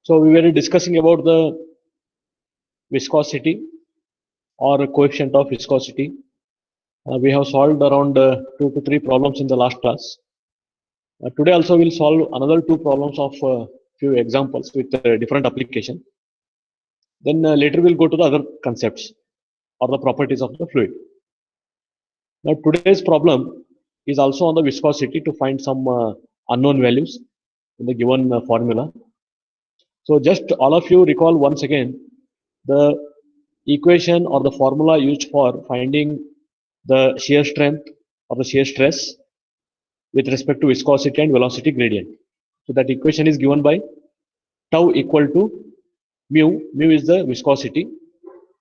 So we were discussing about the viscosity or coefficient of viscosity. We have solved around 2 to 3 problems in the last class. Today also we'll solve another 2 problems of few examples with different application. Then later we'll go to the other concepts or the properties of the fluid. Now today's problem is also on the viscosity to find some unknown values in the given formula. So just all of you recall once again the equation or the formula used for finding the shear strength or the shear stress with respect to viscosity and velocity gradient. So that equation is given by tau equal to mu is the viscosity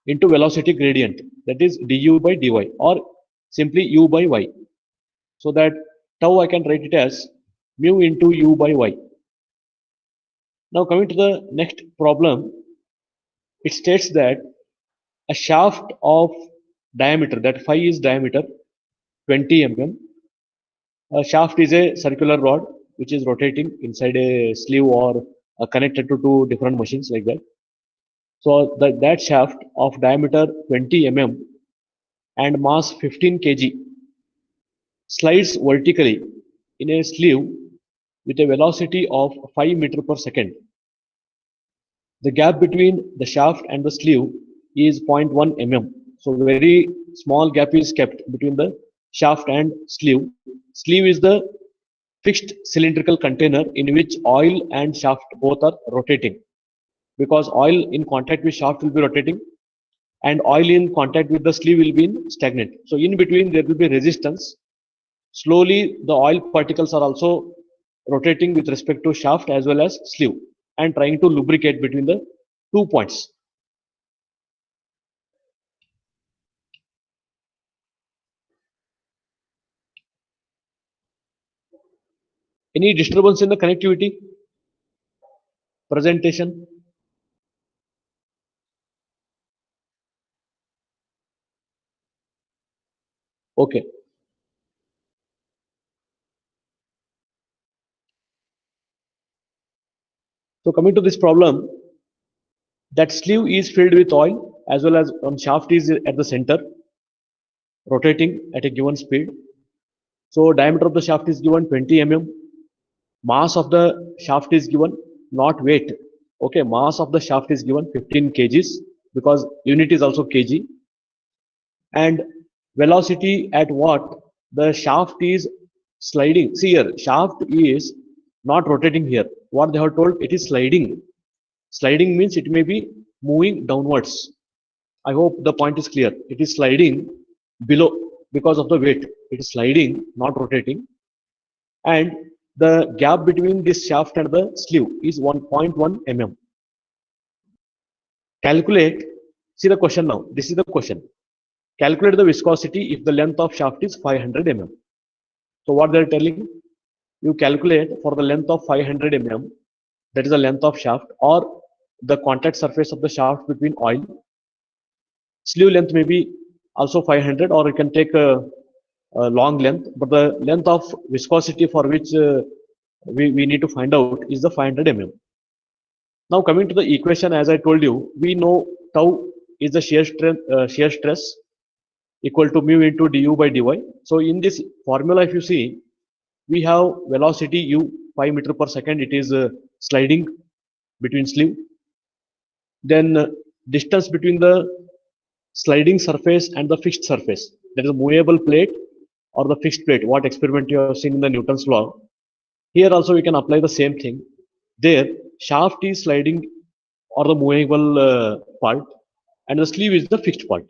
into velocity gradient, that is du by dy or simply u by y. So that tau I can write it as mu into u by y. Now coming to the next problem, it states that a shaft of diameter, that phi is diameter 20 mm. A shaft is a circular rod which is rotating inside a sleeve or connected to two different machines like that. So that shaft of diameter 20 mm and mass 15 kg slides vertically in a sleeve with a velocity of 5 meter per second. The gap between the shaft and the sleeve is 0.1 mm. So very small gap is kept between the shaft and sleeve. Sleeve is the fixed cylindrical container in which oil and shaft both are rotating, because oil in contact with shaft will be rotating and oil in contact with the sleeve will be in stagnant. So in between there will be resistance. Slowly the oil particles are also rotating with respect to shaft as well as sleeve and trying to lubricate between the 2 points. Any disturbance in the connectivity? Presentation? Okay. So coming to this problem, that sleeve is filled with oil as well as one shaft is at the center, rotating at a given speed. So diameter of the shaft is given 20 mm. Mass of the shaft is given, not weight. Okay, mass of the shaft is given 15 kgs because unit is also kg. And velocity at what the shaft is sliding. See here, shaft is not rotating here. What they have told, it is sliding. Sliding means it may be moving downwards. I hope the point is clear. It is sliding below because of the weight. It is sliding, not rotating. And the gap between this shaft and the sleeve is 1.1 mm. Calculate, see the question now. This is the question. Calculate the viscosity if the length of shaft is 500 mm. So what they are telling, you calculate for the length of 500 mm, that is the length of shaft or the contact surface of the shaft between oil. Sleeve length may be also 500 or you can take a long length, but the length of viscosity for which we need to find out is the 500 mm. Now coming to the equation, as I told you, we know tau is the shear stress equal to mu into du by dy. So in this formula, if you see, we have velocity u 5 meter per second. It is sliding between sleeve. Then distance between the sliding surface and the fixed surface, that is a movable plate or the fixed plate, what experiment you have seen in the Newton's law. Here also we can apply the same thing. There shaft is sliding or the movable part and the sleeve is the fixed part.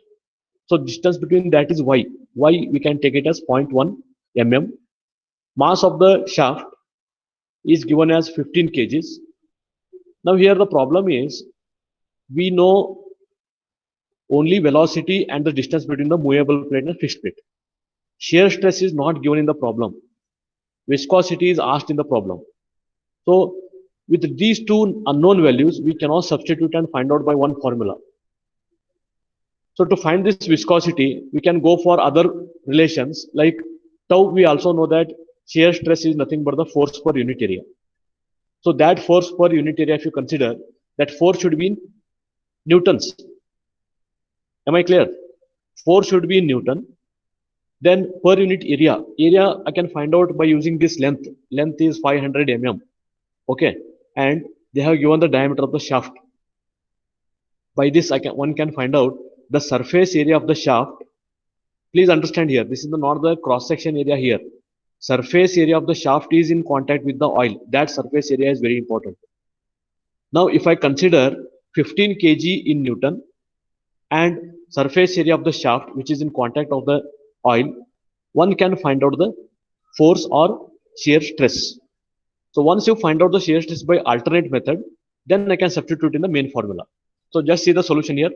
So distance between that is y. Y we can take it as 0.1 mm. Mass of the shaft is given as 15 kgs. Now here the problem is, we know only velocity and the distance between the movable plate and fixed plate. Shear stress is not given in the problem. Viscosity is asked in the problem. So with these two unknown values, we cannot substitute and find out by one formula. So to find this viscosity, we can go for other relations like tau. We also know that shear stress is nothing but the force per unit area. So that force per unit area, if you consider, that force should be in newtons. Am I clear? Force should be in Newton. Then per unit area I can find out by using this length. Length is 500 mm. Okay, and they have given the diameter of the shaft. By this, one can find out the surface area of the shaft. Please understand here, this is not the cross section area here. Surface area of the shaft is in contact with the oil. That surface area is very important. Now, if I consider 15 kg in Newton and surface area of the shaft which is in contact of the oil, one can find out the force or shear stress. So once you find out the shear stress by alternate method, then I can substitute in the main formula. So just see the solution here.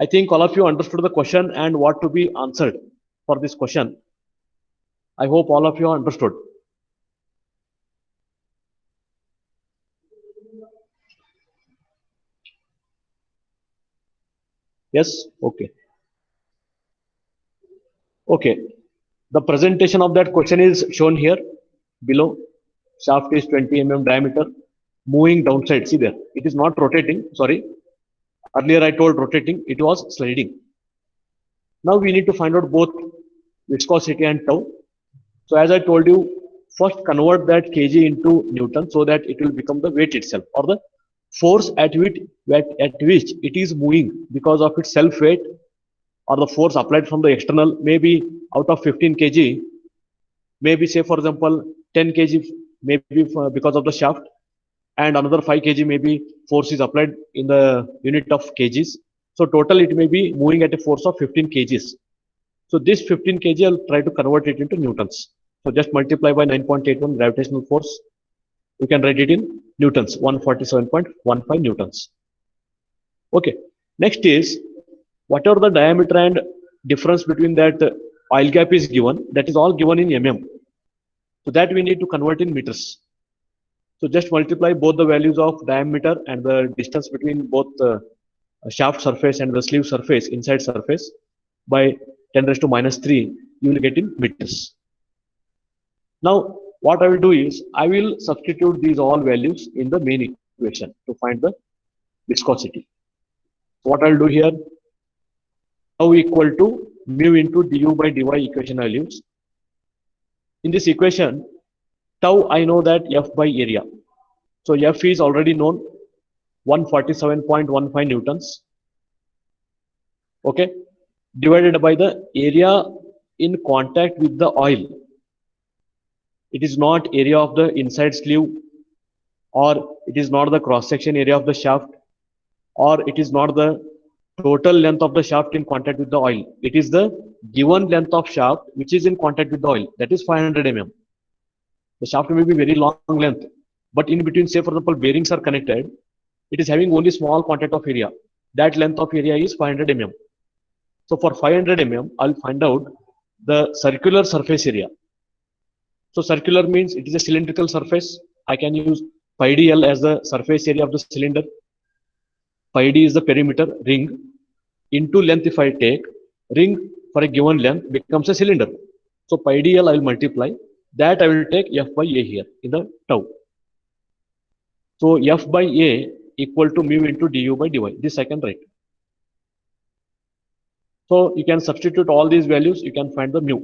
I think all of you understood the question and what to be answered for this question. I hope all of you understood. Yes? Okay. Okay. The presentation of that question is shown here below. Shaft is 20 mm diameter, moving downside. See there. It is not rotating. Sorry. Earlier I told rotating. It was sliding. Now we need to find out both viscosity and tau. So as I told you, first convert that kg into Newton so that it will become the weight itself or the force at which it is moving because of its self weight or the force applied from the external, maybe out of 15 kg, maybe say for example 10 kg maybe because of the shaft, and another 5 kg maybe force is applied in the unit of kgs. So total it may be moving at a force of 15 kgs. So this 15 kg I'll try to convert it into newtons. So just multiply by 9.81 gravitational force. You can write it in newtons, 147.15 newtons. Okay. Next is whatever the diameter and difference between that oil gap is given, that is all given in mm. So that we need to convert in meters. So just multiply both the values of diameter and the distance between both the shaft surface and the sleeve surface, inside surface, by 10 raised to minus 3, you will get in meters. Now, what I will do is, I will substitute these all values in the main equation to find the viscosity. So what I will do here, tau equal to mu into du by dy equation I will use. In this equation, tau I know that F by area. So F is already known, 147.15 newtons. Okay, divided by the area in contact with the oil. It is not area of the inside sleeve, or it is not the cross section area of the shaft, or it is not the total length of the shaft in contact with the oil. It is the given length of shaft which is in contact with the oil, that is 500 mm. The shaft may be very long length, but in between, say for example, bearings are connected, it is having only small contact of area. That length of area is 500 mm. So for 500 mm, I'll find out the circular surface area. So circular means it is a cylindrical surface. I can use pi dl as the surface area of the cylinder. Pi d is the perimeter ring into length. If I take ring for a given length becomes a cylinder. So pi dl I will multiply that. I will take F by A here in the tau. So F by A equal to mu into du by dy. This I can write. So you can substitute all these values. You can find the mu.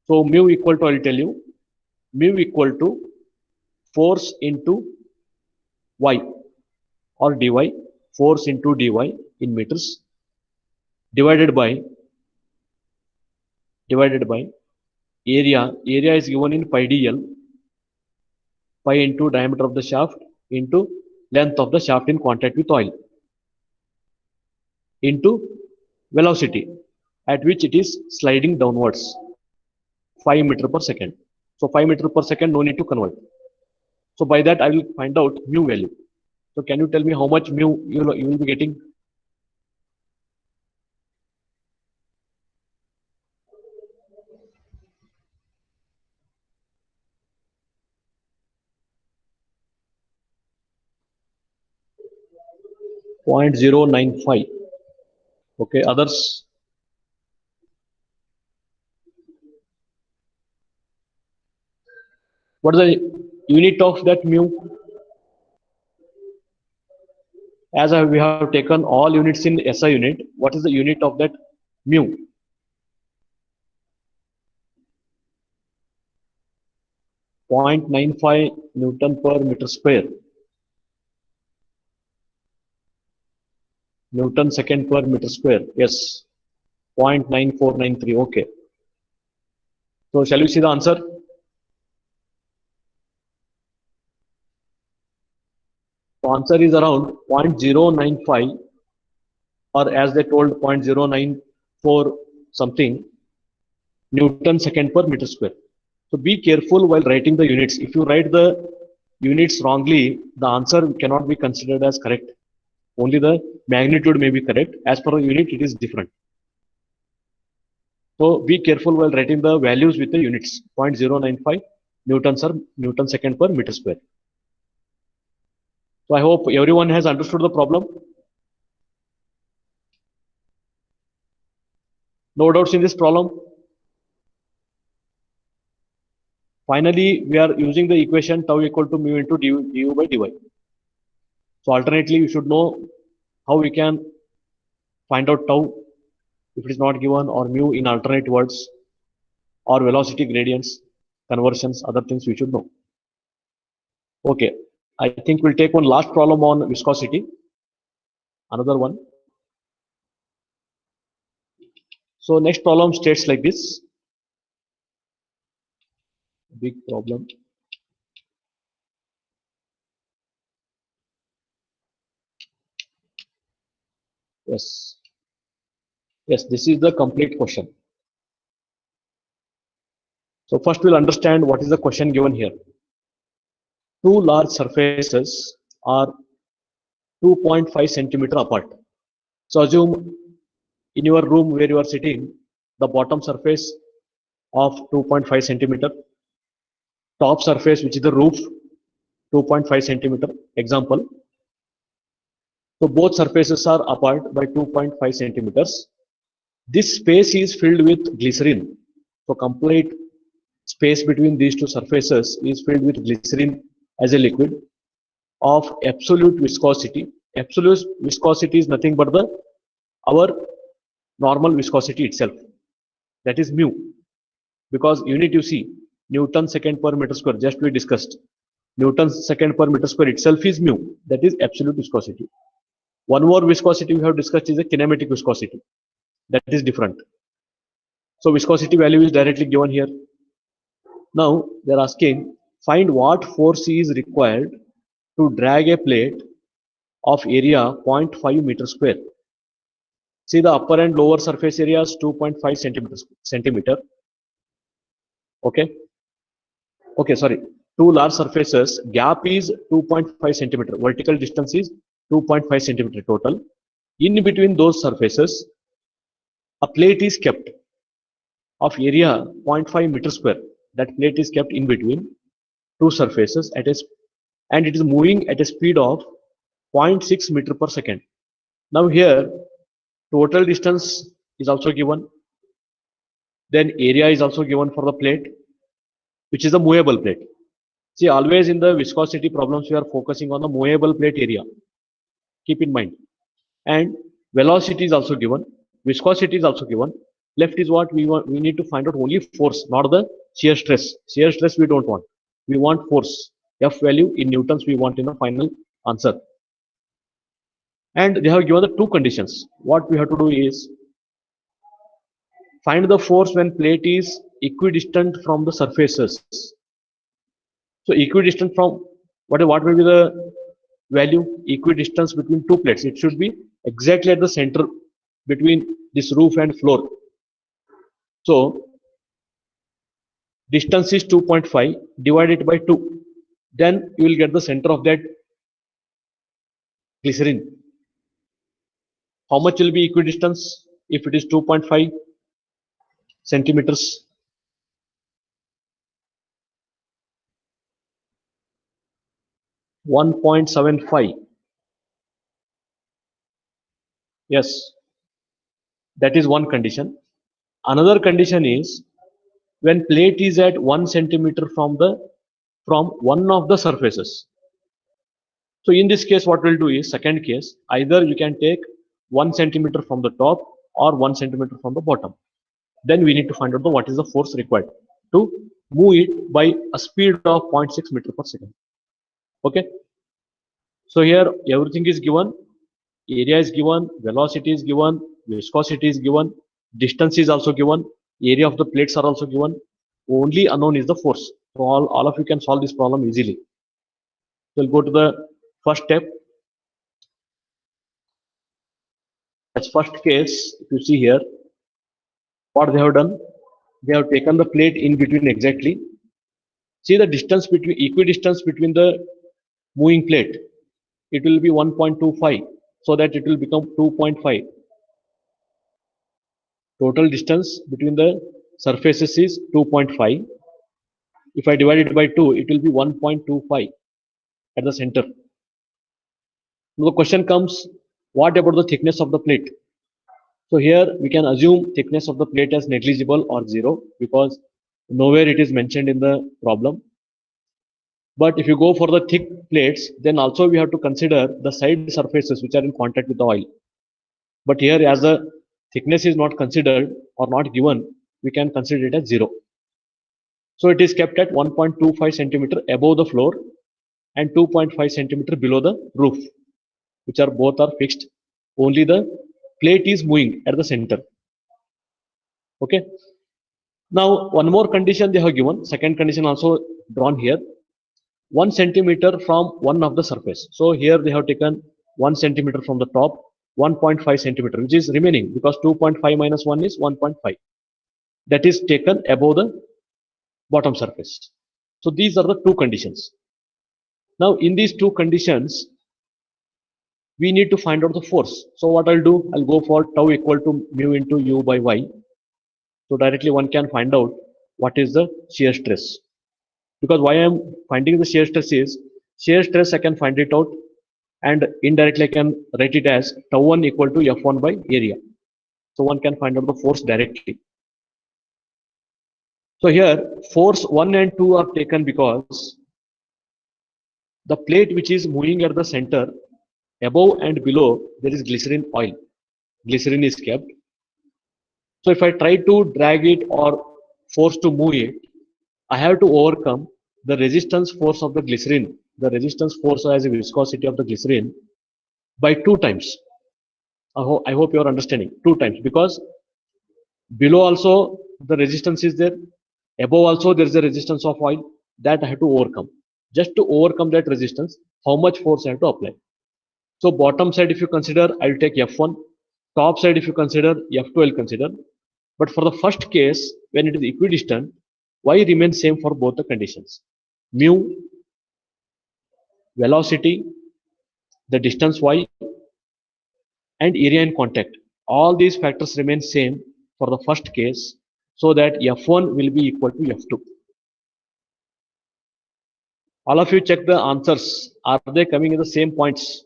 So mu equal to, I will tell you, mu equal to force into y or dy, force into dy in meters, divided by area. Area is given in pi dl, pi into diameter of the shaft into length of the shaft in contact with oil, into velocity at which it is sliding downwards, 5 meter per second. So 5 meter per second, no need to convert. So by that I will find out mu value. So can you tell me how much mu you will be getting? .095. Okay, others? What is the unit of that mu, as we have taken all units in SI unit, what is the unit of that mu? .95 Newton per meter square. Newton second per meter square. Yes. 0.9493. Okay. So shall we see the answer? The answer is around 0.095, or as they told 0.094 something Newton second per meter square. So be careful while writing the units. If you write the units wrongly, the answer cannot be considered as correct. Only the magnitude may be correct. As per the unit, it is different. So be careful while writing the values with the units. 0.095 Newton second per meter square. So I hope everyone has understood the problem. No doubts in this problem. Finally, we are using the equation tau equal to mu into du by dy. So alternately, you should know how we can find out tau if it is not given, or mu in alternate words, or velocity gradients, conversions, other things we should know. Okay, I think we'll take one last problem on viscosity. Another one. So next problem states like this. Big problem. Yes. Yes, this is the complete question. So first we'll understand what is the question given here. Two large surfaces are 2.5 centimeter apart. So assume in your room where you are sitting, the bottom surface of 2.5 centimeter, top surface, which is the roof, 2.5 centimeter, example. So both surfaces are apart by 2.5 centimeters. This space is filled with glycerin. So complete space between these two surfaces is filled with glycerin as a liquid of absolute viscosity. Absolute viscosity is nothing but our normal viscosity itself. That is mu. Because unit you see, Newton second per meter square, just we discussed. Newton second per meter square itself is mu. That is absolute viscosity. One more viscosity we have discussed is a kinematic viscosity. That is different. So viscosity value is directly given here. Now they are asking, find what force is required to drag a plate of area 0.5 meter square. See the upper and lower surface area is 2.5 centimeter. Okay. Okay, sorry. Two large surfaces, gap is 2.5 centimeter. Vertical distance is 2.5 centimeter total. In between those surfaces, a plate is kept of area 0.5 meter square. That plate is kept in between two surfaces and it is moving at a speed of 0.6 meter per second. Now here, total distance is also given. Then area is also given for the plate, which is a movable plate. See, always in the viscosity problems, we are focusing on the movable plate area. Keep in mind. And velocity is also given. Viscosity is also given. Left is what we want. We need to find out only force, not the shear stress. Shear stress we don't want. We want force. F value in newtons we want in the final answer. And they have given the two conditions. What we have to do is find the force when plate is equidistant from the surfaces. So equidistant from what will be the value? Equidistance between two plates. It should be exactly at the center between this roof and floor. So distance is 2.5 divided by 2. Then you will get the center of that glycerin. How much will be equidistance if it is 2.5 centimeters? .75. Yes, that is one condition. Another condition is when plate is at 1 centimeter from the from one of the surfaces. So in this case, what we'll do is, second case, either you can take 1 centimeter from the top or 1 centimeter from the bottom. Then we need to find out what is the force required to move it by a speed of 0.6 meter per second. Okay. So here everything is given, area is given, velocity is given, viscosity is given, distance is also given, area of the plates are also given. Only unknown is the force. So all of you can solve this problem easily. So we'll go to the first step. As first case, if you see here, what they have done, they have taken the plate in between exactly. See the distance between, equidistance between the moving plate. It will be 1.25, so that it will become 2.5. Total distance between the surfaces is 2.5. If I divide it by 2, it will be 1.25 at the center. Now the question comes, what about the thickness of the plate? So here we can assume thickness of the plate as negligible or 0, because nowhere it is mentioned in the problem. But if you go for the thick plates, then also we have to consider the side surfaces which are in contact with the oil. But here, as the thickness is not considered or not given, we can consider it as 0. So it is kept at 1.25 centimeter above the floor and 2.5 centimeter below the roof, which are both are fixed. Only the plate is moving at the center. Okay. Now one more condition they have given. Second condition also drawn here. 1 centimeter from one of the surface. So here they have taken 1 centimeter from the top, 1.5 centimeter, which is remaining, because 2.5 minus 1 is 1.5. That is taken above the bottom surface. So these are the two conditions. Now in these two conditions, we need to find out the force. So what I'll do, I'll go for tau equal to mu into u by y. So directly one can find out what is the shear stress. Because why I am finding the shear stress is, shear stress I can find it out, and indirectly I can write it as tau 1 equal to F1 by area. So one can find out the force directly. So here force 1 and 2 are taken because the plate which is moving at the center, above and below there is glycerin oil. Glycerin is kept. So if I try to drag it or force to move it, I have to overcome the resistance force of the glycerin, the resistance force as a viscosity of the glycerin, by 2 times. I hope you are understanding. 2 times, because below also the resistance is there, above also there is a resistance of oil, that I have to overcome. Just to overcome that resistance, how much force I have to apply. So bottom side if you consider, I will take F1. Top side if you consider, F2 I will consider. But for the first case, when it is equidistant, y remains same for both the conditions. Mu, velocity, the distance y, and area in contact. All these factors remain same for the first case, so that F1 will be equal to F2. All of you check the answers. Are they coming in the same points?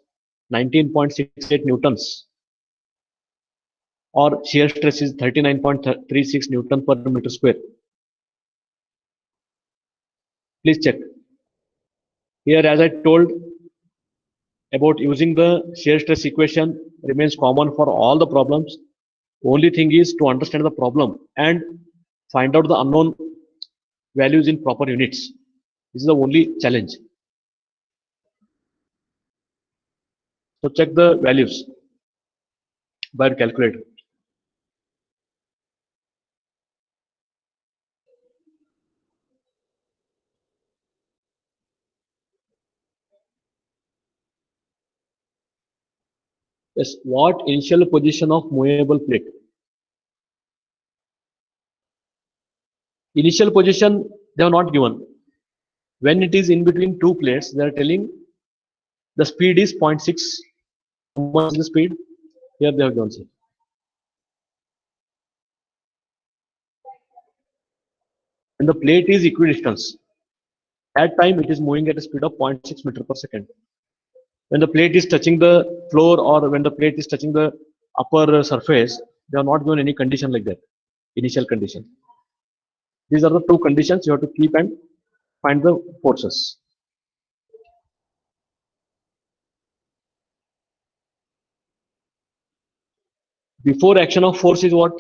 19.68 newtons. Or shear stress is 39.36 Newton per meter square. Please check. Here, as I told about using the shear stress equation, remains common for all the problems. Only thing is to understand the problem and find out the unknown values in proper units. This is the only challenge. So check the values by your calculator. Yes, what initial position of movable plate? Initial position they have not given. When it is in between two plates, they are telling the speed is 0.6. How much is the speed? Here they have given. When the plate is equidistance, at time it is moving at a speed of 0.6 meter per second. When the plate is touching the floor or when the plate is touching the upper surface, they are not given any condition like that. Initial condition. These are the two conditions you have to keep and find the forces. Before action of force is what?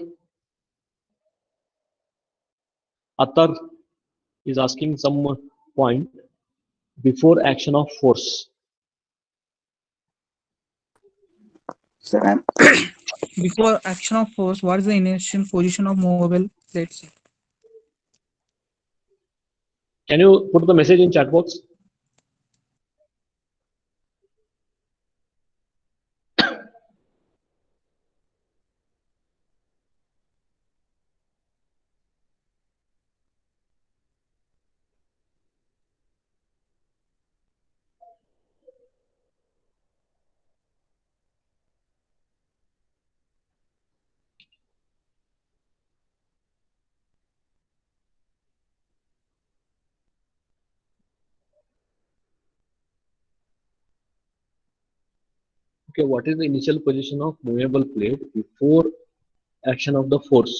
Attar is asking some point. Before action of force. Sir, before action of force, what is the initial position of movable plates? Can you put the message in chat box? Okay, what is the initial position of movable plate before action of the force?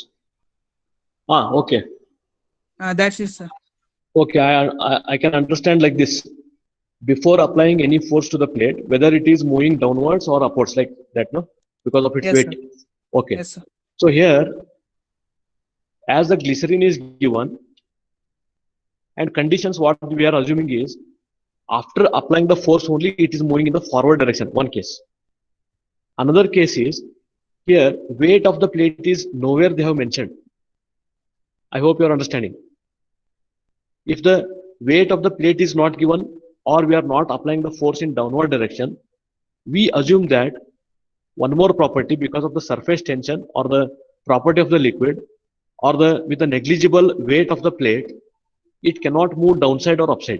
Okay. That's it, sir. Okay, I can understand like this. Before applying any force to the plate, whether it is moving downwards or upwards, like that, no? Because of its Yes, weight. sir. Okay. Yes, sir. So here, as the glycerin is given, and conditions what we are assuming is, after applying the force only, it is moving in the forward direction, one case. Another case is, here, weight of the plate is nowhere they have mentioned. I hope you are understanding. If the weight of the plate is not given or we are not applying the force in downward direction, we assume that one more property because of the surface tension or the property of the liquid or the with the negligible weight of the plate, it cannot move downside or upside.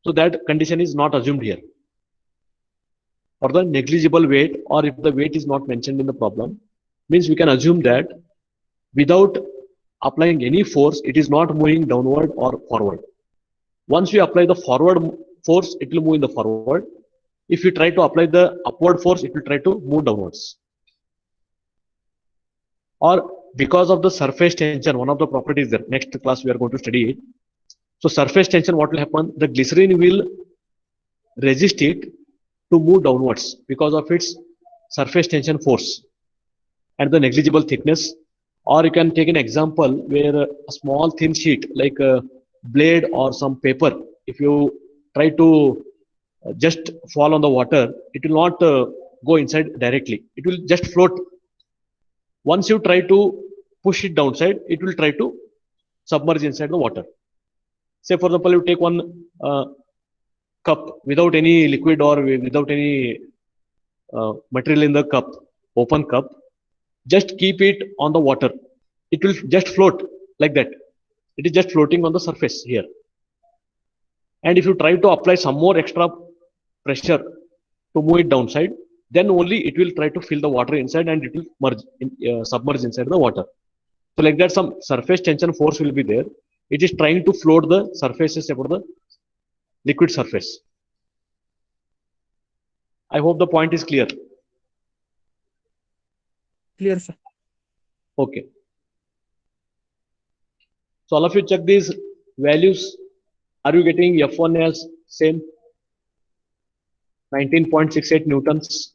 So that condition is not assumed here. Or the negligible weight, or if the weight is not mentioned in the problem, means we can assume that without applying any force, it is not moving downward or forward. Once we apply the forward force, it will move in the forward. If you try to apply the upward force, it will try to move downwards. Or because of the surface tension, one of the properties there, next class we are going to study it. So surface tension, what will happen? The glycerin will resist it to move downwards because of its surface tension force and the negligible thickness. Or you can take an example where a small thin sheet like a blade or some paper, if you try to just fall on the water, it will not go inside directly. It will just float. Once you try to push it downside, it will try to submerge inside the water. Say, for example, you take one cup without any liquid or without any material in the cup, open cup, just keep it on the water. It will just float like that. It is just floating on the surface here. And if you try to apply some more extra pressure to move it downside, then only it will try to fill the water inside and it will submerge inside the water. So like that, some surface tension force will be there. It is trying to float the surfaces about the liquid surface. I hope the point is clear. Clear, sir. Okay. So all of you check these values. Are you getting F1 as same? 19.68 newtons.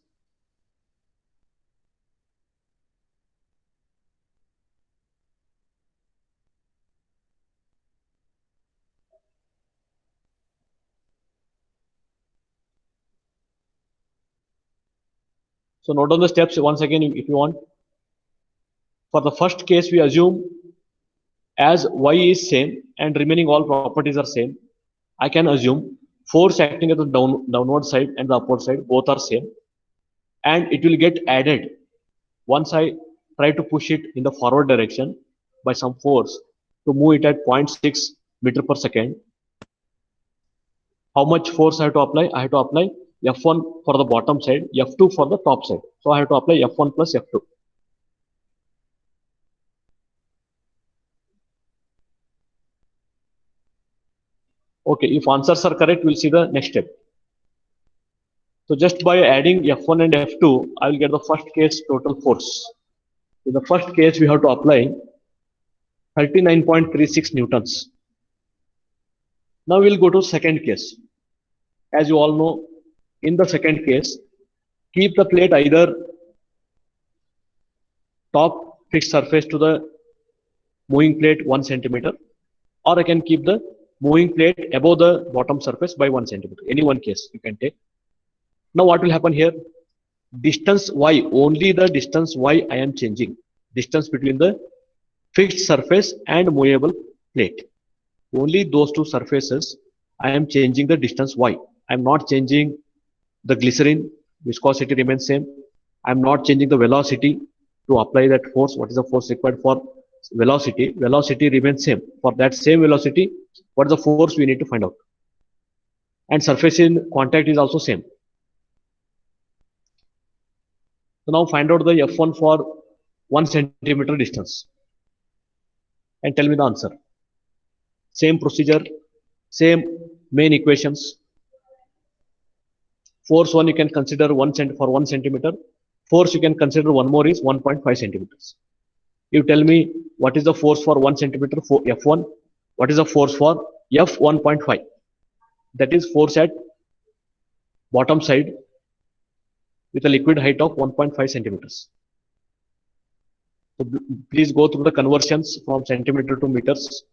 So note down the steps once again if you want. For the first case, we assume as y is same and remaining all properties are same, I can assume force acting at the downward side and the upward side both are same, and it will get added once I try to push it in the forward direction by some force to move it at 0.6 meter per second. How much force I have to apply? I have to apply F1 for the bottom side, F2 for the top side. So I have to apply F1 plus F2. Okay, if answers are correct, we'll see the next step. So just by adding F1 and F2, I will get the first case total force. In the first case, we have to apply 39.36 newtons. Now we'll go to second case. As you all know, in the second case, keep the plate either top fixed surface to the moving plate 1 centimeter, or I can keep the moving plate above the bottom surface by 1 centimeter. Any one case you can take. Now what will happen here? Distance y, only the distance y I am changing. Distance between the fixed surface and movable plate. Only those two surfaces I am changing the distance y. I am not changing the glycerin, viscosity remains same. I am not changing the velocity to apply that force. What is the force required for velocity? Velocity remains same. For that same velocity, what is the force we need to find out? And surface in contact is also same. So now find out the F1 for 1 centimeter distance and tell me the answer. Same procedure, same main equations. Force 1 you can consider for 1 centimeter. Force you can consider one more is 1.5 centimeters. You tell me what is the force for 1 centimeter for F1, what is the force for F1.5. That is force at bottom side with a liquid height of 1.5 centimeters. So please go through the conversions from centimeter to meters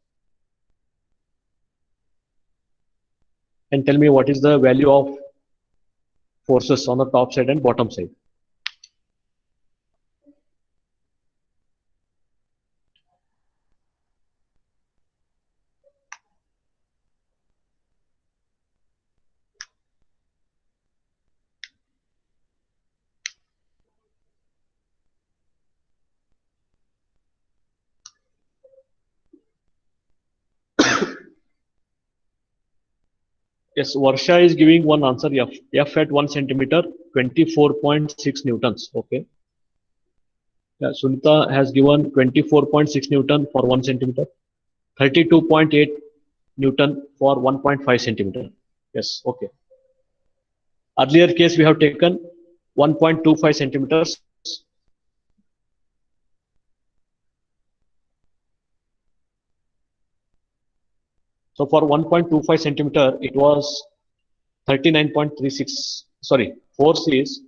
and tell me what is the value of forces on the top side and bottom side. Yes, Varsha is giving one answer. F at 1 centimeter, 24.6 newtons. Okay. Yeah, Sunita has given 24.6 Newton for 1 centimeter, 32.8 Newton for 1.5 centimeter. Yes, okay. Earlier case we have taken 1.25 centimeters. So for 1.25 centimeter, it was 39.36. Sorry, force is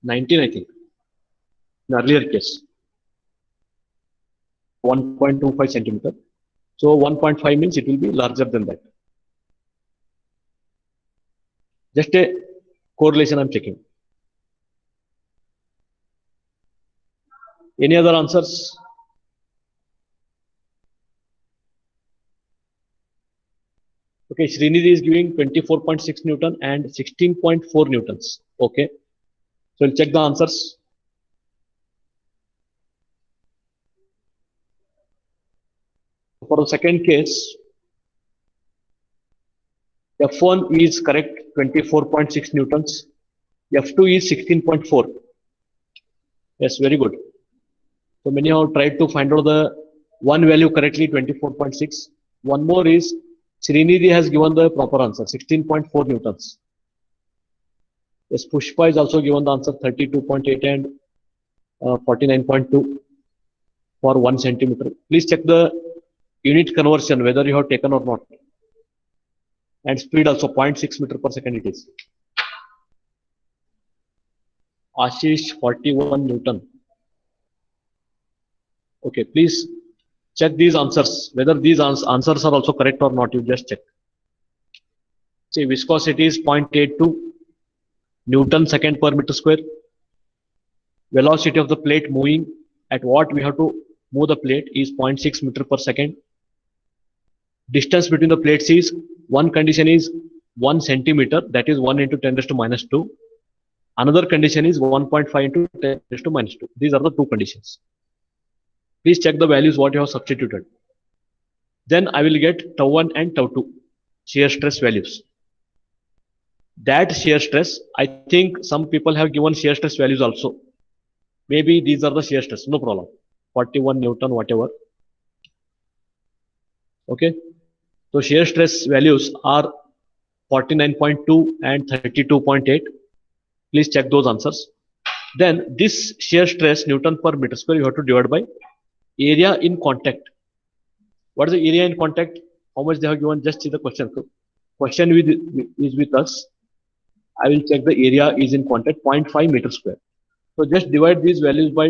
19, I think. In earlier case, 1.25 centimeter. So 1.5 means it will be larger than that. Just a correlation I'm checking. Any other answers? Okay, Srinidhi is giving 24.6 Newton and 16.4 Newtons. Okay, so we'll check the answers. For the second case, F1 is correct, 24.6 Newtons. F2 is 16.4. Yes, very good. So many have tried to find out the one value correctly, 24.6. One more is Srinidhi has given the proper answer, 16.4 Newtons. Yes, Pushpa is also given the answer, 32.8 and 49.2 for 1 centimeter. Please check the unit conversion, whether you have taken or not. And speed also 0.6 meter per second it is. Ashish, 41 Newton. Okay, please check these answers, whether these answers are also correct or not. You just check. See, viscosity is 0.82 Newton second per meter square. Velocity of the plate moving at what we have to move the plate is 0.6 meter per second. Distance between the plates is, one condition is 1 centimeter, that is 1 into 10 raised to minus 2. Another condition is 1.5 into 10 raised to minus 2. These are the two conditions. Please check the values what you have substituted. Then I will get tau 1 and tau 2 shear stress values. That shear stress, I think some people have given shear stress values also. Maybe these are the shear stress, no problem. 41 Newton, whatever. Okay. So shear stress values are 49.2 and 32.8. Please check those answers. Then this shear stress Newton per meter square you have to divide by area in contact. What is the area in contact? how much they have given, just see the question. So question is with us. I will check the area is in quantity 0.5 meter square. So just divide these values by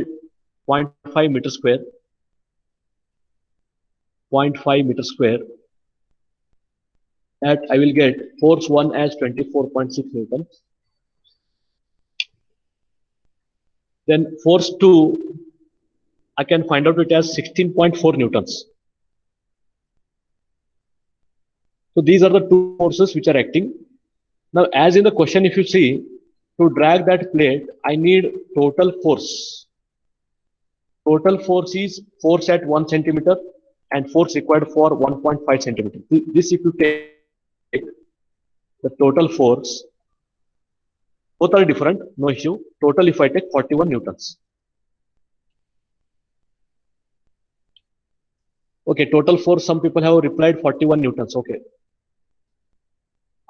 0.5 meter square. 0.5 meter square. That I will get force 1 as 24.6 newtons. Then force 2, I can find out it as 16.4 newtons. So these are the two forces which are acting. Now, as in the question, if you see, to drag that plate, I need total force. Total force is force at 1 centimeter and force required for 1.5 centimeter. This, if you take the total force, both are different, no issue. Total, if I take 41 newtons. Okay, total force, some people have replied 41 newtons. Okay.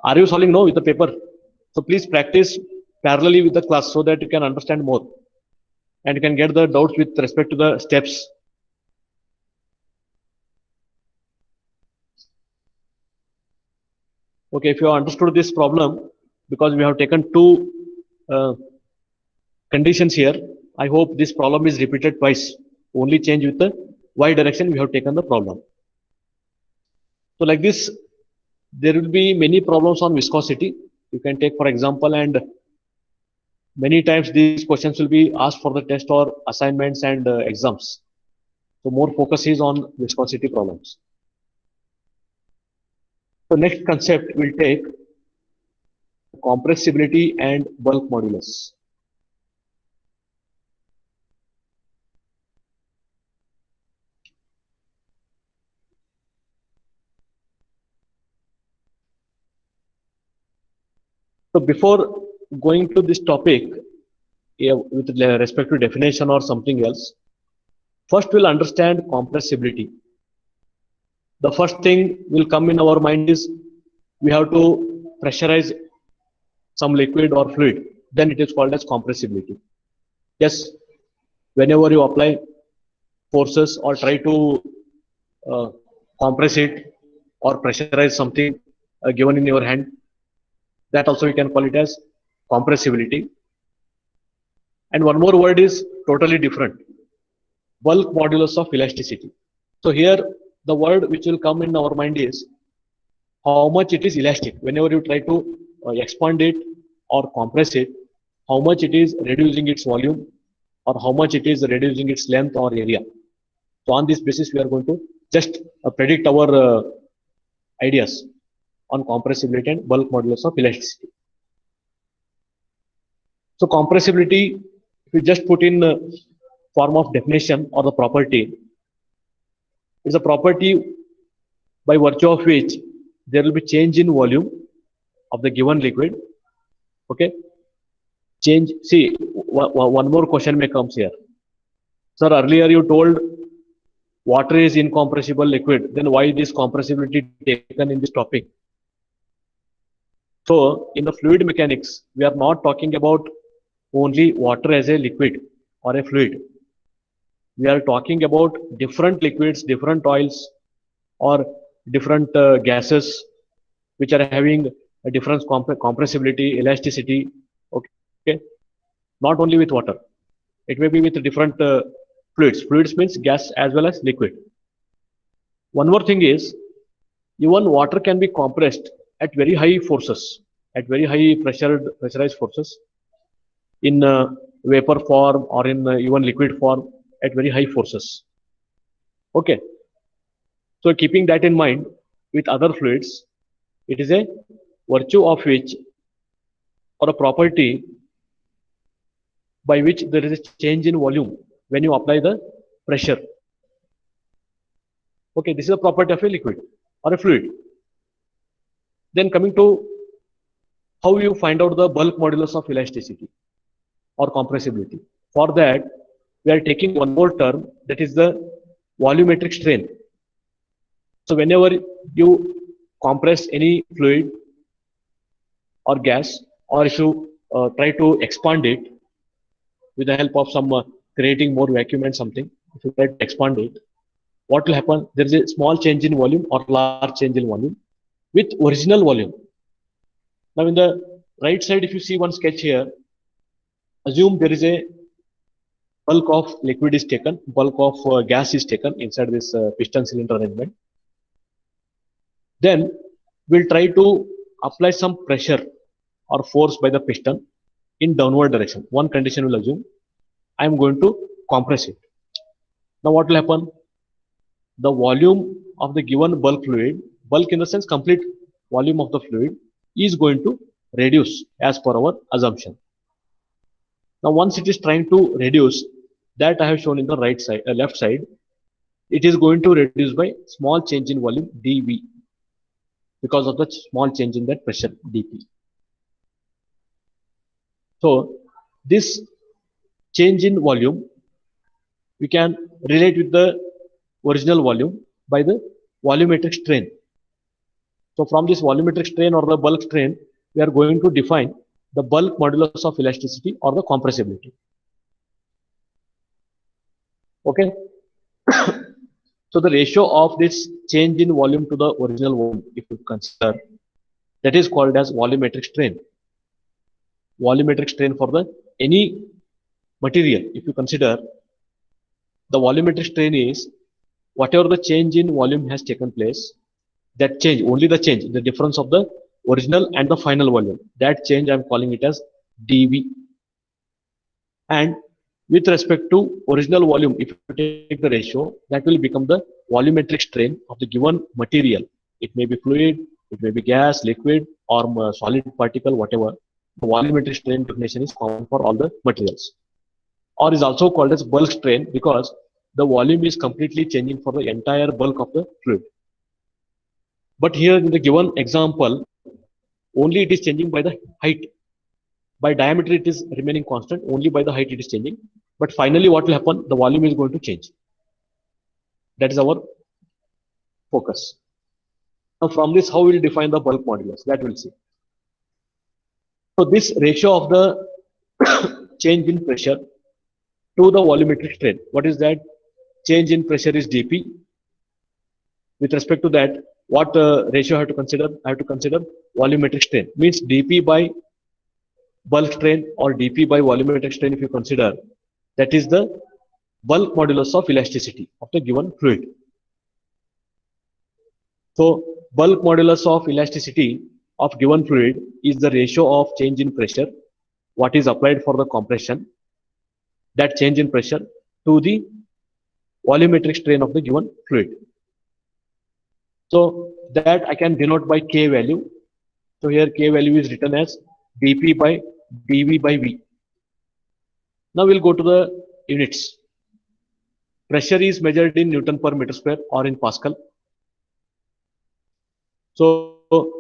Are you solving? No, with the paper? So please practice parallelly with the class so that you can understand more and you can get the doubts with respect to the steps. Okay, if you have understood this problem, because we have taken two conditions here, I hope this problem is repeated twice. Only change with the y direction we have taken the problem. So like this, there will be many problems on viscosity. You can take for example, and many times these questions will be asked for the test or assignments and exams. So more focus is on viscosity problems. So next concept will take compressibility and bulk modulus. So before going to this topic, with respect to definition or something else, first we'll understand compressibility. The first thing will come in our mind is we have to pressurize some liquid or fluid, then it is called as compressibility. Yes, whenever you apply forces or try to compress it or pressurize something given in your hand, that also we can call it as compressibility. And one more word is totally different, bulk modulus of elasticity. So here the word which will come in our mind is how much it is elastic. Whenever you try to expand it or compress it, how much it is reducing its volume or how much it is reducing its length or area. So on this basis, we are going to just predict our ideas on compressibility and bulk modulus of elasticity. So compressibility, if you just put in form of definition or the property, is a property by virtue of which there will be change in volume of the given liquid. Okay, change. See, one more question may comes here. Sir, earlier you told water is incompressible liquid. Then why this compressibility taken in this topic? So in the fluid mechanics, we are not talking about only water as a liquid or a fluid. We are talking about different liquids, different oils, or different gases which are having a different compressibility, elasticity. Okay, not only with water, it may be with different fluids. Fluids means gas as well as liquid. One more thing is, even water can be compressed at very high forces, at very high pressurized forces, in vapor form or in even liquid form at very high forces. Okay, so keeping that in mind, with other fluids, it is a virtue of which or a property by which there is a change in volume when you apply the pressure. Okay, this is a property of a liquid or a fluid. Then coming to how you find out the bulk modulus of elasticity or compressibility. For that, we are taking one more term, that is the volumetric strain. So whenever you compress any fluid or gas, or if you try to expand it with the help of some creating more vacuum and something, if you try to expand it, what will happen? There is a small change in volume or large change in volume with original volume. Now in the right side, if you see one sketch here, assume there is a bulk of liquid is taken, bulk of gas is taken inside this piston cylinder arrangement. Then we'll try to apply some pressure or force by the piston in downward direction. One condition will assume I am going to compress it. Now what will happen? The volume of the given bulk fluid, bulk in the sense complete volume of the fluid, is going to reduce as per our assumption. Now once it is trying to reduce, that I have shown in the right side, left side, it is going to reduce by small change in volume dV because of the small change in that pressure dP. So this change in volume we can relate with the original volume by the volumetric strain. So from this volumetric strain or the bulk strain, we are going to define the bulk modulus of elasticity or the compressibility. Okay. So the ratio of this change in volume to the original volume, if you consider, that is called as volumetric strain. Volumetric strain for the any material, if you consider, the volumetric strain is whatever the change in volume has taken place, that change, only the change, the difference of the original and the final volume, that change I am calling it as dV. And with respect to original volume, if you take the ratio, that will become the volumetric strain of the given material. It may be fluid, it may be gas, liquid, or solid particle, whatever. The volumetric strain definition is common for all the materials, or is also called as bulk strain because the volume is completely changing for the entire bulk of the fluid. But here in the given example, only it is changing by the height. By diameter it is remaining constant, only by the height it is changing. But finally what will happen? The volume is going to change. That is our focus. Now from this, how we will define the bulk modulus? That we'll see. So this ratio of the change in pressure to the volumetric strain. What is that? Change in pressure is dP. With respect to that, what ratio I have to consider? I have to consider volumetric strain. Means dP by bulk strain or dP by volumetric strain, if you consider, that is the bulk modulus of elasticity of the given fluid. So bulk modulus of elasticity of given fluid is the ratio of change in pressure, what is applied for the compression, that change in pressure to the volumetric strain of the given fluid. So that I can denote by K value. So here K value is written as dP by dV by V. Now we'll go to the units. Pressure is measured in Newton per meter square or in Pascal. So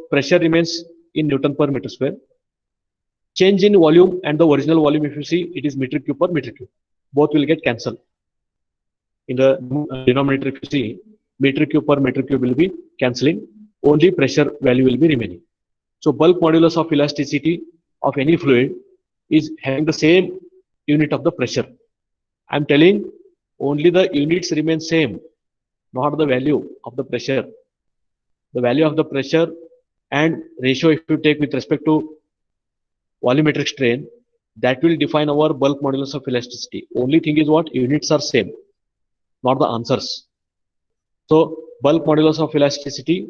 pressure remains in Newton per meter square. Change in volume and the original volume, if you see, it is meter cube per meter cube. Both will get cancelled. In the denominator, if you see, meter cube per meter cube will be cancelling. Only pressure value will be remaining. So bulk modulus of elasticity of any fluid is having the same unit of the pressure. I am telling only the units remain same, not the value of the pressure. The value of the pressure and ratio, if you take with respect to volumetric strain, that will define our bulk modulus of elasticity. Only thing is what? Units are same, not the answers. So bulk modulus of elasticity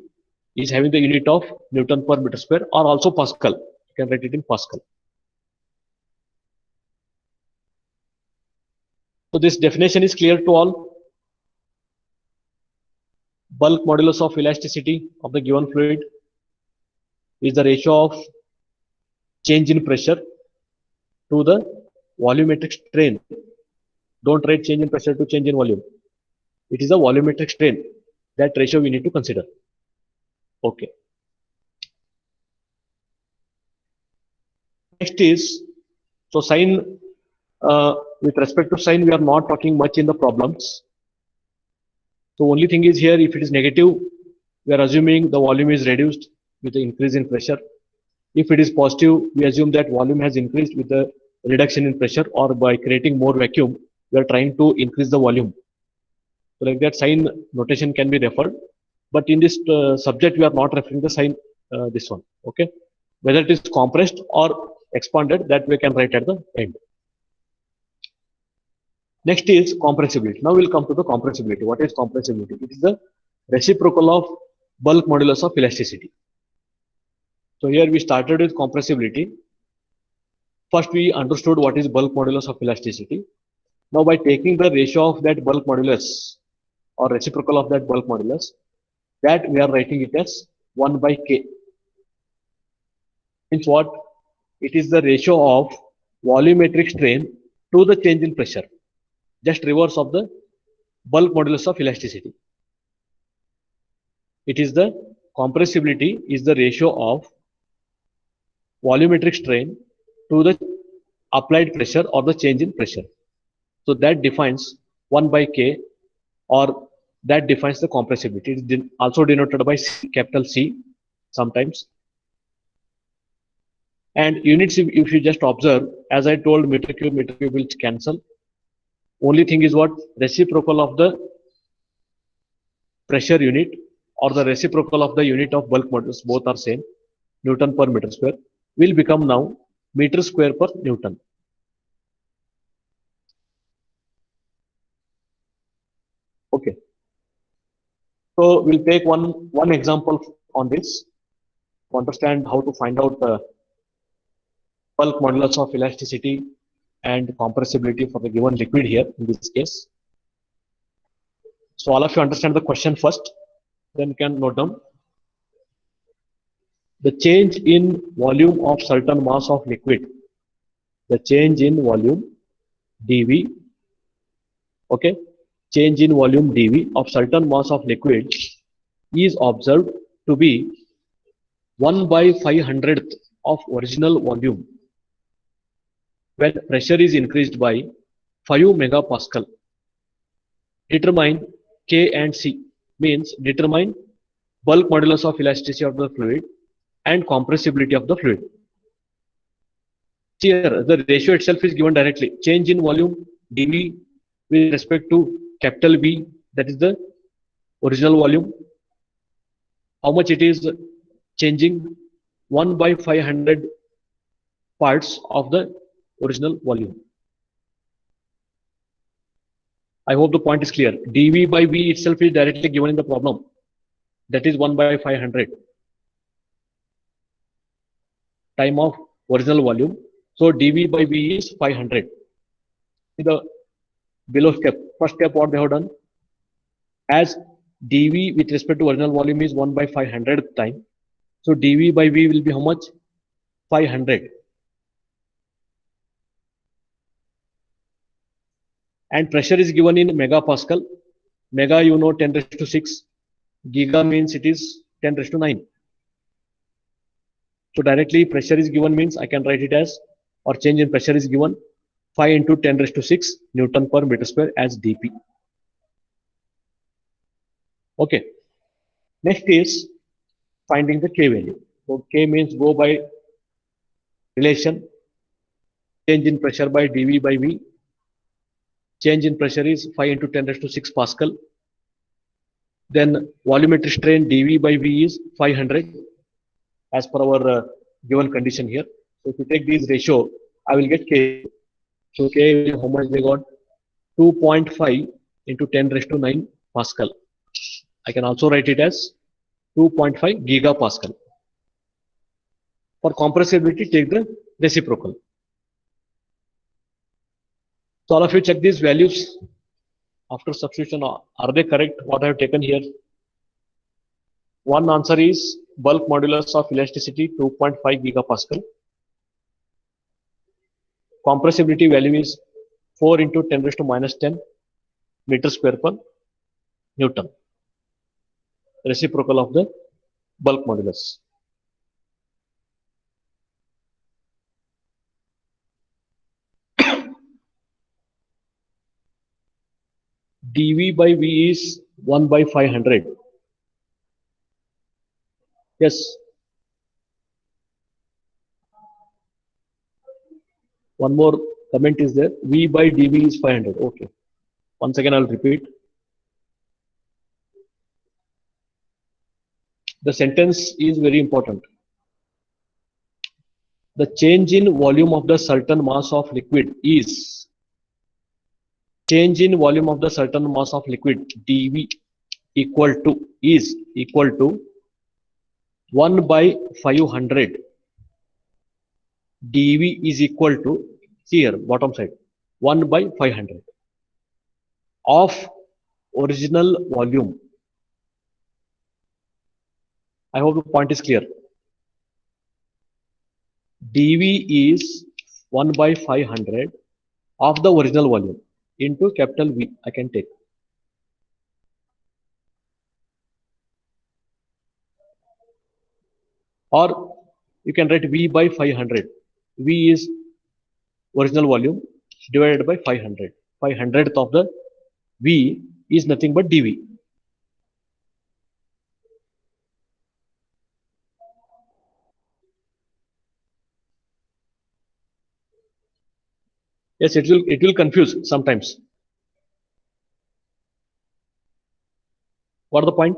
is having the unit of Newton per meter square or also Pascal. You can write it in Pascal. So this definition is clear to all. Bulk modulus of elasticity of the given fluid is the ratio of change in pressure to the volumetric strain. Don't write change in pressure to change in volume. It is a volumetric strain. That ratio we need to consider. Okay. Next is, so sign, with respect to sign, we are not talking much in the problems. So only thing is here, if it is negative, we are assuming the volume is reduced with the increase in pressure. If it is positive, we assume that volume has increased with the reduction in pressure, or by creating more vacuum, we are trying to increase the volume. So like that sign notation can be referred. But in this subject, we are not referring the sign this one. Okay. Whether it is compressed or expanded, that we can write at the end. Next is compressibility. Now we'll come to the compressibility. What is compressibility? It is the reciprocal of bulk modulus of elasticity. So here we started with compressibility. First we understood what is bulk modulus of elasticity. Now by taking the ratio of that bulk modulus or reciprocal of that bulk modulus, that we are writing it as 1 by K. Means what? It is the ratio of volumetric strain to the change in pressure. Just reverse of the bulk modulus of elasticity. It is the compressibility is the ratio of volumetric strain to the applied pressure or the change in pressure. So that defines 1 by K, or that defines the compressibility. It is also denoted by C, capital C sometimes. And units, if you just observe, as I told, meter cube will cancel. Only thing is what? Reciprocal of the pressure unit or the reciprocal of the unit of bulk modulus, both are same, Newton per meter square, will become now meter square per Newton. Okay. So we'll take one example on this to understand how to find out bulk modulus of elasticity and compressibility for the given liquid here in this case. So all of you understand the question first, then you can note down. The change in volume of certain mass of liquid, the change in volume dV, okay, change in volume dV of certain mass of liquid is observed to be 1 by 500th of original volume when pressure is increased by 5 megapascal. Determine K and C, means determine bulk modulus of elasticity of the fluid and compressibility of the fluid. Here the ratio itself is given directly. Change in volume dV with respect to capital V, that is the original volume. How much it is changing? 1 by 500 parts of the original volume. I hope the point is clear. dV by V itself is directly given in the problem. That is 1 by 500 time of original volume. So dV by V is 500. In the below step, first step what they have done, as dV with respect to original volume is 1 by 500 time. So dV by V will be how much? 500. And pressure is given in megapascal. Mega, you know, 10 raised to 6. Giga means it is 10 raised to 9. So directly pressure is given means I can write it as, or change in pressure is given 5 into 10 raised to 6 Newton per meter square as dP. Okay. Next is finding the K value. So K means go by relation, change in pressure by dV by V. Change in pressure is 5 into 10 raised to 6 Pascal. Then volumetric strain dV by V is 500 as per our given condition here. So if you take these ratio, I will get K. So K, how much they got? 2.5 into 10 raised to 9 Pascal. I can also write it as 2.5 gigapascal. For compressibility, take the reciprocal. So all of you check these values after substitution. Are they correct? What I have taken here? One answer is bulk modulus of elasticity 2.5 gigapascal. Compressibility value is 4 into 10 raised to minus 10 meter square per Newton. Reciprocal of the bulk modulus. dV by V is 1 by 500. Yes. One more comment is there. V by dV is 500. Okay. Once again, I'll repeat. The sentence is very important. The change in volume of the certain mass of liquid is change in volume of the certain mass of liquid dV is equal to 1 by 500. dV is equal to, see here, bottom side, 1 by 500 of original volume. I hope the point is clear. dV is 1 by 500 of the original volume into capital V. I can take. Or you can write V by 500. V is original volume divided by 500. 500th of the V is nothing but dV. Yes, it will confuse sometimes. What are the point?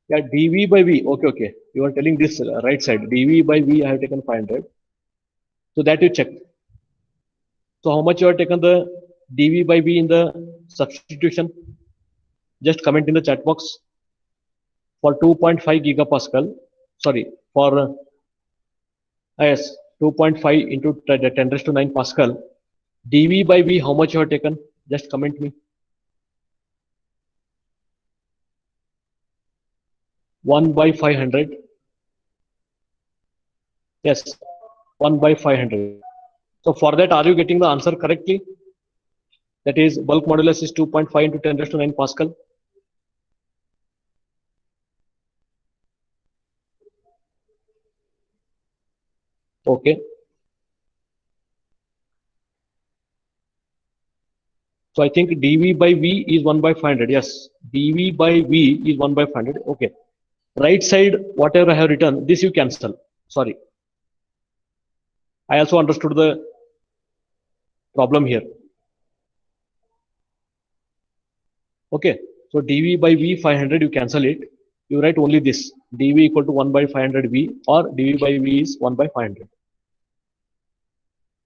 Yeah, dV by V. Okay, okay. You are telling this right side. dV by V, I have taken 500. So that you check. So how much you have taken the dV by V in the substitution? Just comment in the chat box. For 2.5 gigapascal, sorry, for yes, 2.5 into 10 raised to 9 Pascal, dV by V, how much you have taken? Just comment me. 1 by 500. Yes, 1 by 500. So for that, are you getting the answer correctly? That is, bulk modulus is 2.5 into 10 raised to 9 Pascal. Okay. So I think dV by V is 1 by 500. Yes, dV by V is 1 by 500. Okay. Right side, whatever I have written, this you cancel. Sorry. I also understood the problem here. Okay. So dV by V 500, you cancel it. You write only this. dV equal to 1 by 500 V, or dV by V is 1 by 500.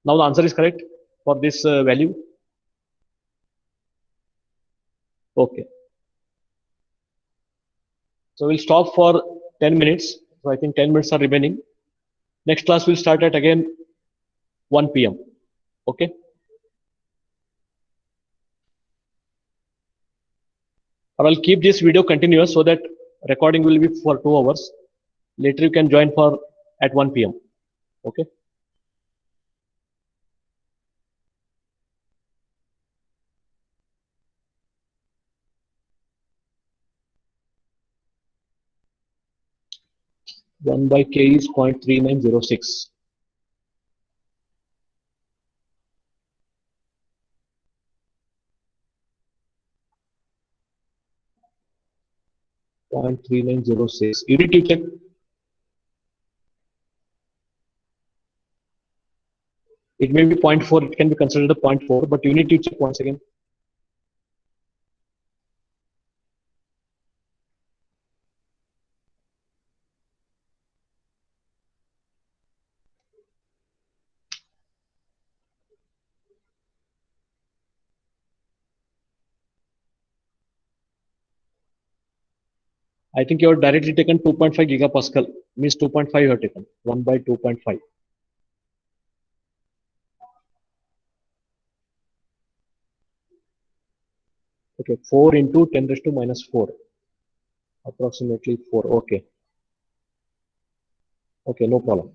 Now the answer is correct for this value. Okay. So we'll stop for 10 minutes. So I think 10 minutes are remaining. Next class will start at again 1 p.m. Okay. Or I'll keep this video continuous so that recording will be for 2 hours. Later you can join for at 1 p.m. Okay. One by K is 0.3906. .3906. You need to check. It may be 0.4. It can be considered a 0.4, but you need to check once again. I think you have directly taken 2.5 gigapascal. Means 2.5 you have taken. 1 by 2.5. Okay. 4 into 10 raised to minus 4. Approximately 4. Okay. Okay. No problem.